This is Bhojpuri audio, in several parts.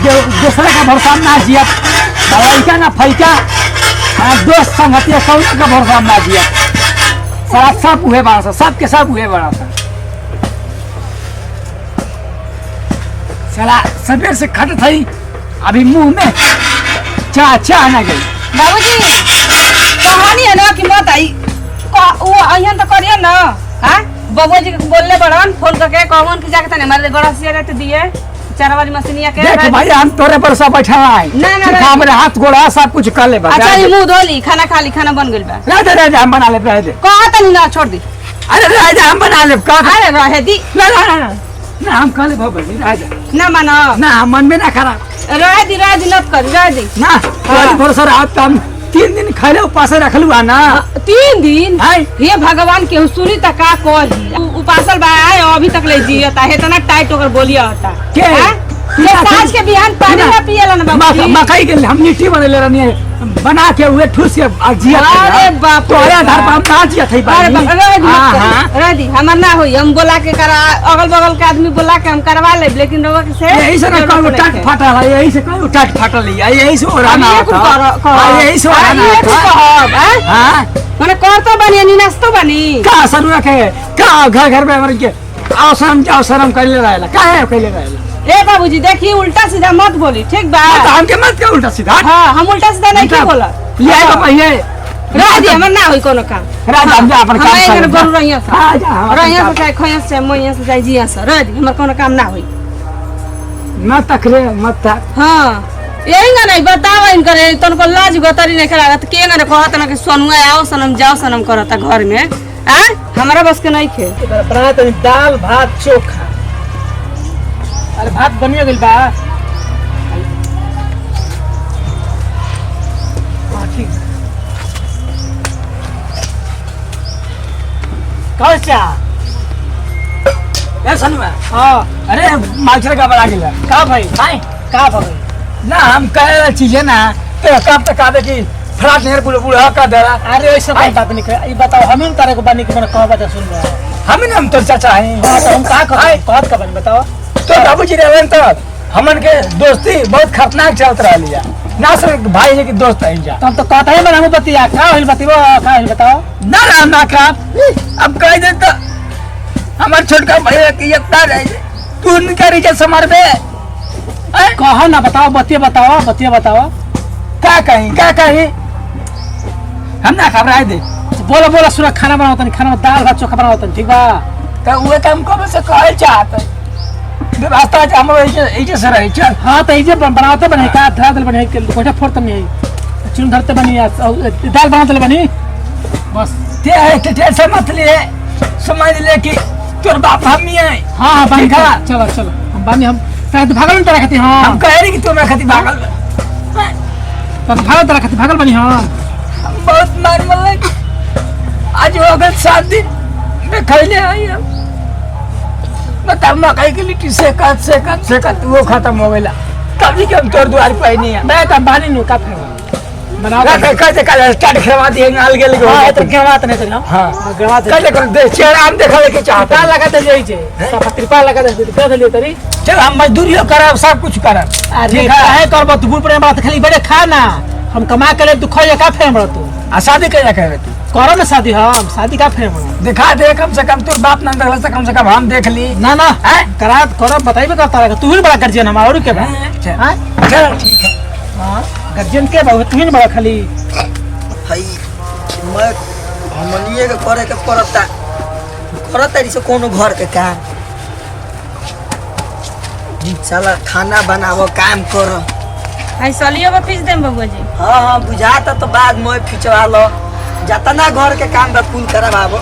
दूसरे का भरोसा ना जिया लड़का ना फैका दोस्त संगतिया कौन का भरोसा ना जिया सारा सब हुए बड़ा सा सबके सब हुए बड़ा सा साला सवेर से खट थी अभी मुंह में चाह ना गई। बाबूजी कहानी है ना कि मत आई वो अहियन तो करिए ना। हां बाबूजी के बोलले बड़न फोन करके कौन की जाके तने हमारे गड़ा से रहते दिए 4 वाली मशीनिया के देख भाई हम तोरे पर सब बैठा है ना हमरे हाथ गोड़ा सब कुछ कर ले बा। अच्छा ये मुंह धोली खाना खा ली खाना बन गइल बा। रह दे हम बना ले रह दे कहा तनी ना छोड़ दी। अरे रह दे हम बना ले का अरे रह दी ना हम कह ले बाबू रह दे ना मानो ना मन में ना खराब रह दी नत कर रह दी ना तोरे भरोसा रात हम 3 दिन खैले उपास रखलु ना 3 दिन हाय हे भगवान के सुनी त का कही उपासल बा अभी तक ले जियता है इतना टाइट होकर बोलिया होता के साज के बिहान पानी ना पियला ना बाबू मकई के हम लिट्टी बनेले रहनी बना के हुए ठूस के जिया अरे बाप तोरे आधार पर हम ना जिया थई बानी। रह दी हमर ना होई हम बोला के करा अगल बगल के आदमी बोला के हम करवा ले लेकिन रोवा के से यही से ना कहू टाट फाटल है यही से कहू टाट फाटल है यही से ओराना था यही से ओराना था। हां माने कर तो बनी नी नास्तो बनी का सरुआ के का घर में मर के अवसरम कइले रहेला काहे कइले रहेला। ए बाबूजी देखी उल्टा सीधा मत बोली ठीक बा हम के मत के उल्टा सीधा हां हम उल्टा सीधा नहीं के बोला ले आए तो पहिले रह दी हमर ना होई कोनो काम राज हम जा अपन काम कर बोल रहिया से हां जा रहिया से खइया से मोइया से जाई जिया से रह दी हमर कोनो काम ना होई न तकरे मत तक। हां यही ना नहीं बताओ इन करे तनको लाज गतरी नहीं करा त के ना कहत ना कि सोनुआ आओ सनम जाओ सनम करता घर में आ हमरा बस के नहीं खे बना तो दाल भात चोखा अरे भात बनिए गइल बा ठीक कैसा ए सनुआ हां अरे माछर का बड़ा गेला का भाई हाय का भाई ना हम कहे चीज है ना तो कब तक आवे कि फ्राट नेर बुढ़ा का दरा। अरे ऐसा बात नहीं कर ई बताओ हम तारे को बानी के मैंने कह बता सुन रहा हम तो चाचा हैं तो हम का कहत का बन बताओ तो बाबूजी रहन तो हमन के दोस्ती बहुत खतरनाक चलत रहली है ना सर भाई है कि दोस्त है जा तब तो कहता है हम बतिया का होइल बतिबो का होइल बताओ ना का अब कह दे तो हमर छोटका भैया की एकता रहे तू उनका रिजल्ट समार पे कहो ना बताओ बतिया बताओ क्या कहीं हम ना खबर दे बोला सुना खाना बनाओ तनी खाना में दाल भात चोखा बनाओ तनी ठीक बा तो वो काम कब से कहे चाहत रास्ता हम ऐसे से रहे चल हां तो ऐसे बनाते बने का धरा दल बने के कोठा फोड़त नहीं चुन धरते बनी दाल बनाते बनी बस ते है टेंशन मत ले समझ ले कि तोर बाप हम ही है। हां बन खा चलो हम बानी हम भागल तरह खाती हां हम कह रही कि तू मैं खाती भागल भागल बनी हां बहुत मार मल आज हो गए 7 दिन मैं खैले आई हम बता मकई की लिट्टी से कत वो खत्म हो गया तभी के हम तोर द्वार पे नहीं है मैं तब बानी नु का बनाओ कैसे कल स्टार्ट करवा दिए नाल गेल हां तो गवात नहीं तो हां गवात कैसे कर दे चेहरा हम देखले के चाहता लगा दे जई छे सब त्रिपाल लगा दे दे दे तरी चल हम मजदूरी करब सब कुछ करब अरे काहे करब तू बुढ़ बात खाली बड़े खाना हम कमा के ले तू खोए का फेम रह तू आ शादी कैसे करे तू करो ना शादी हम शादी का फेम दिखा दे कम से कम तोर बाप ना देखला से कम से कम हम देख ली ना करा करो बताइबे करता रहा तू ही बड़ा गर्जियन हम और के बा चल ठीक है हां गर्जियन के बहुत तू ही बड़ा खाली भाई मैं हमनिए के करे के करता से कोनो घर के काम साला खाना बनावो काम करो आई सलियो को पीस देम बाबूजी हां बुझाता तो बाद में खिंचवा लो जतना घर के काम बा कुल करवाबो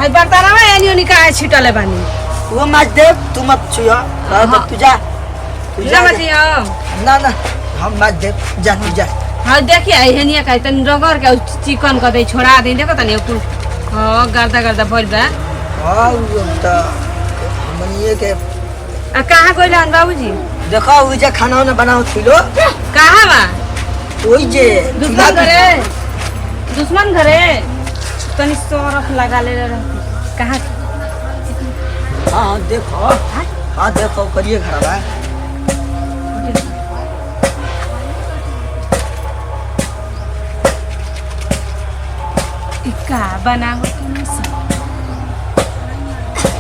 आई बर्तन में एनी ओनी का छिटले बानी वो मत दे तू मत छुआ तू जा मत ना हम मत दे जा तू जा हां देखिए आई हेनिया का तन रगड़ के चिकन क दे छोड़ा दे देखो तनी कुल हां गर्दा भइल बा हां वो त हमनिए के आ कहां गइल हन बाबूजी देखो वो जे खाना ने बनाओ थिलो कहां बा ओई जे दुश्मन घरे तनी सरफ लगा ले रहती कहां हां देखो करिए घर बा का बनाओ तुम सब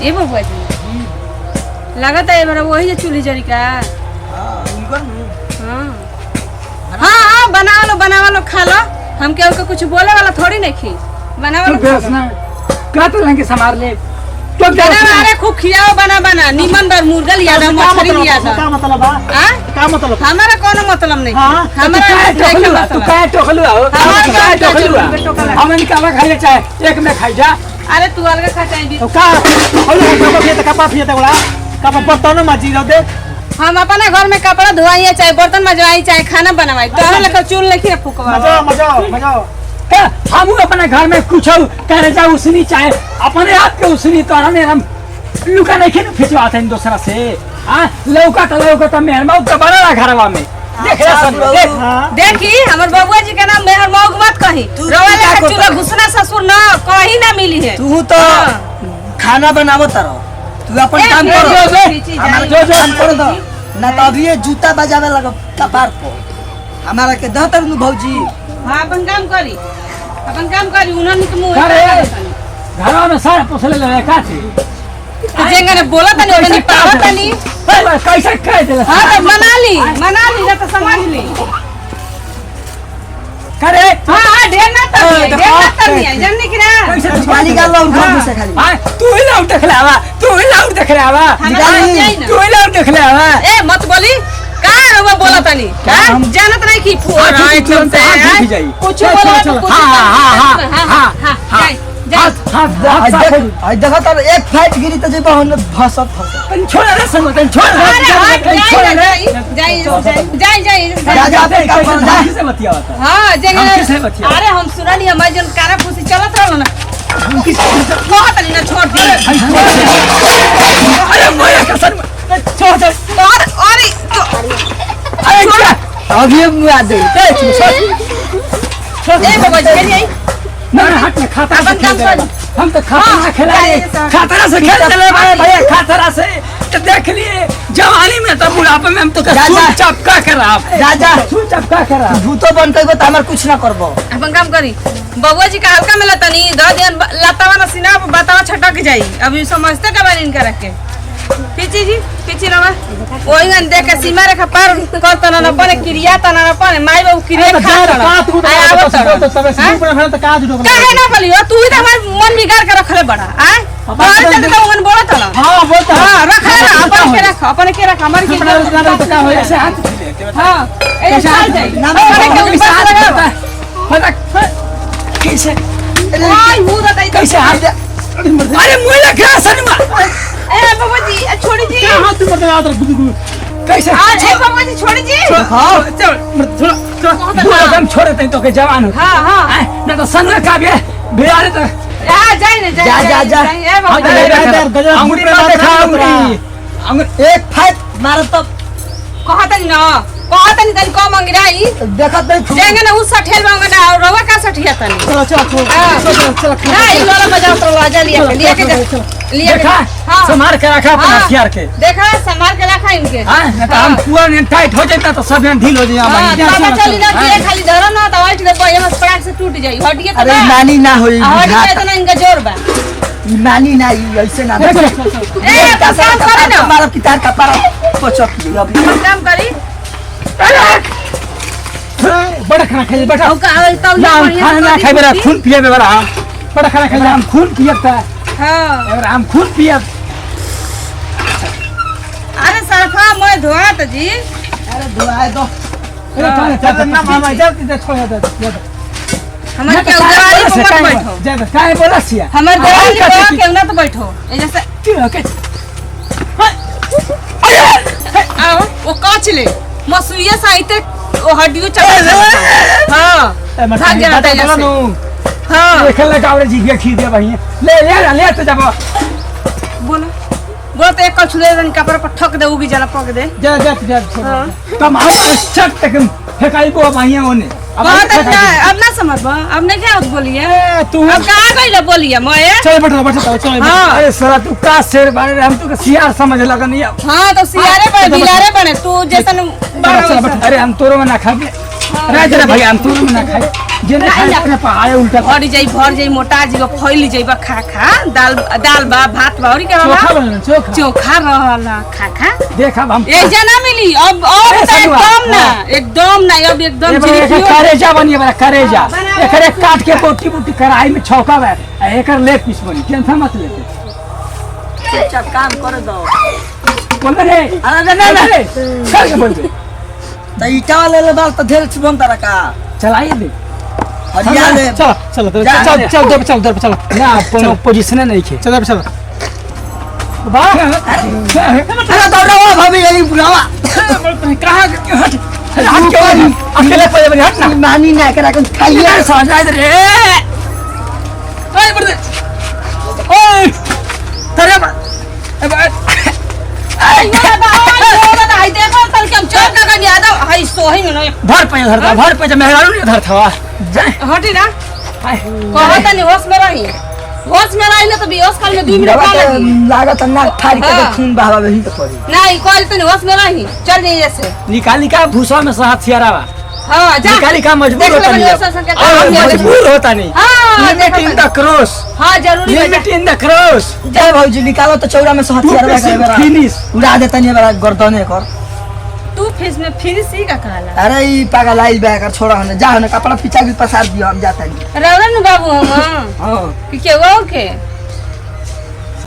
ए बबुआ जी लगत है मेरा वही जो चूल्ही जरी का हाँ हाँ बना लो खा लो हम क्या कुछ बोले वाला थोड़ी नहीं खी बना वाला क्या तो लेंगे संभाल ले तो अरे खूब खियाओ बना नीमन बार मुर्गा लिया था मछली लिया था का मतलब का मतलब हमारा कोनो मतलब नहीं हमारा तू काय टोकलू आओ काय टोकलू हमन का खाई चाहे एक में खाई जा अरे तू अलग खा चाहिए तो का होले कपा फियता बड़ा कपा बर्तन माजी रह दे हम अपने घर में कपड़ा धोवाइए चाहे बर्तन मजवाई चाहे खाना बनवाई तो लेकर चूल नहीं फूकवा मजा हम अपने घर में कुछ कहने जाओ उसनी चाहे अपने आप के उसनी तो हम लुका नहीं खेल खिंचवाते हैं दूसरा से लौका मेहरमा तो बना घरवा में देखी हमर बबुआ जी के नाम मेहर मौग मत कही रोवाले का चूल्हा घुसना ससुर ना कहीं ना मिली है तू तो खाना बनावो तारो तू अपन काम करो काम करो दो ना तो अभी ये जूता बजावे लगा कपार पर हमारा के दहतर नु भौजी हां अपन काम करी उन्होंने के मुंह घरवा में सारा पोसले ले का थी जेंगा ने बोला तनी ओने पावा तनी कैसे कह दे हां तो मना ली ना तो समझ ली करे हां ढेर ना तनी जाननी कि ना कैसे पानी का लो घर से खाली हां तू ही लाउट देखलावा तू ही लाउट देखलावा ए मत बोली का रवा बोला तनी जानत नहीं की फुआ रहा एकदम से कुछ बोला हां देखा तो एक फाइट गिरी तो जेबा हम भसत तन छोड़ रे संग तन छोड़ जाई राजा पे का कर जा से बतियावता हां किससे बतिया अरे हम सुनानी हमार जन कारा फूसी चलत रहलो ना बहुत नहीं ना छोड़ दी अरे मोया कसम छोड़ दे अरे अभी मुआ दे ए बाबा जी नहीं ना हट में खाता अपन काम कर हम तो खाता खिलाए खाता से खेल चले भैया खाता से तो देख लिए जवानी में तो बुढ़ापे में हम तो चपका करा राजा चपका करा भूतो बनते हो तो हमार कुछ ना करबो अपन काम करी बबुआ जी का हल्का में लतनी द दियन लतावा ना सीना बतावा छटक जाई अभी समझते का बन इनका रख के पीछे रवा ओई गन देख के सीमा रेखा पार करत ना पने क्रिया त ना पने माई बाबू क्रिया खा तो तबे से ऊपर फैल तो का जुटो काहे ना पलियो तू ही तो हमार मन बिगाड़ के रखले बड़ा आ बाहर चल तो उन बोलत ना हां बोलता हां रख अपन के रख हमार के तो का हो ऐसे हाथ हां ए चल जाई अपने के ऊपर लगा कैसे ओए मुंह दताई कैसे हाथ अरे मुंह लगा सनमा ए बाबा जी छोड़ी जी हाथ में मत याद रख कैसे ए बाबा जी छोड़ी जी हां थोड़ा दम छोड़े तई तो के जवान हो हां ना तो सन का बिहार तो जाई जा ए बाबा अंगुरी में देखा अंगुरी एक फाइट मार तो कहतनी तनी कम अंगराई देखत नहीं जेंगे ना उस ठेल में ना रवा का सठिया तनी चलो ना ई लोला बजाओ तो आजा लिया के देखा संभाल के रखा अपना हथियार के देखा संभाल के रखा इनके हां तो हम पूरा टाइट हो जाता तो सब ढील हो जाए बाबा चली ना कि खाली धरो ना तो वाइट दे ये पड़ाक से टूट जाई हटिए तो अरे नानी ना होई हटिए तो ना इनका जोर बा नानी ना ऐसे ना ए काम करे ना हमारा पिता का पारा पचक अभी काम करी बड़ा खाना खाइए बेटा औ का तो ना खाना खाए बेरा खून पिए बेरा बड़ा खाना खाइए हम खून पियता हां अगर हम खून पिए अरे सरफा मैं धोत जी अरे धुआए दो चल ना मामा जल्दी छोड़ दे हमर के उदारी पर मत बैठो जब काहे बोला सिया हमर देवाली पर के ना तो बैठो ए जैसे के आओ वो काच ले मसुइया साइते ओ हड्डियों चला हां भाग जाता है जैसे हां देखल का और जी खी दे भाई ले तो जब बोलो तो एक कल छुले रन कपड़ा पर ठक दे उगी जला पक दे जा कम हम शट तक फेकाई को भाई ओने अब ना समझ अब नहीं क्या बोलिए तू अब कहां गइले बोलिए मैं चल बैठो चल अरे साला तू का शेर बारे हम तो सियार समझ लगन हां तो सियारे पर बिलारे बने तू जैसन अरे हम तोरो में ना खा अरे जरा भैया हम तू ना खाए जे ना खाए अपने पहाड़े उल्टा भर जाई मोटा जी फैली जाई खा खा दाल बा भात बा और क्या चोखा बनल चोखा चोखा रहला खा खा देख अब हम एक जना मिली अब तो एकदम ना अब एकदम करेजा बनिए बड़ा करेजा एकरे काट के बोटी बोटी कढ़ाई में छौका बा एकर लेग पीस बनी टेंशन मत ले चुपचाप काम कर दो बोल रे अरे ना ना चल बोल दे तो ईटा वाले ले बाल तो ढेर छुबम तारा का चलाइए दे हरिया ले चल चल चल चल चल चल चल ना कोनो पोजीशन नहीं खे चल चल बा अरे दौड़ा भाभी यही बुलावा कहां हट अकेले पे बनी हट ना मानी ना करा के खाइए ये समझाई दे रे ओए बड़े ओए तेरे बा भर पे मेहरारू नहीं धरता हटी ना कहता नहीं होश में रही तो बेहोश काल में 2 मिनट का लगी लागत ना फाड़ के खून बहावा वही तो पड़ी नहीं कॉल तो होश में रही चल जाइए से निकाली का भूसा में साथ सियारावा हां जा निकाली का मजबूर होता नहीं मजबूर होता नहीं लिमिट इन द क्रॉस हां जरूरी है लिमिट इन द क्रॉस जय भौजी निकालो तो चौरा में साथ सियारा का फिनिश उड़ा देता नहीं बड़ा गर्दने कर तू फिश में फिर सी का कहला अरे ई पागल आई बैकर छोड़ा होने जा होने कपड़ा पिचा के पसार दियो हम जाता नहीं रवरन बाबू हम हां कि के वो के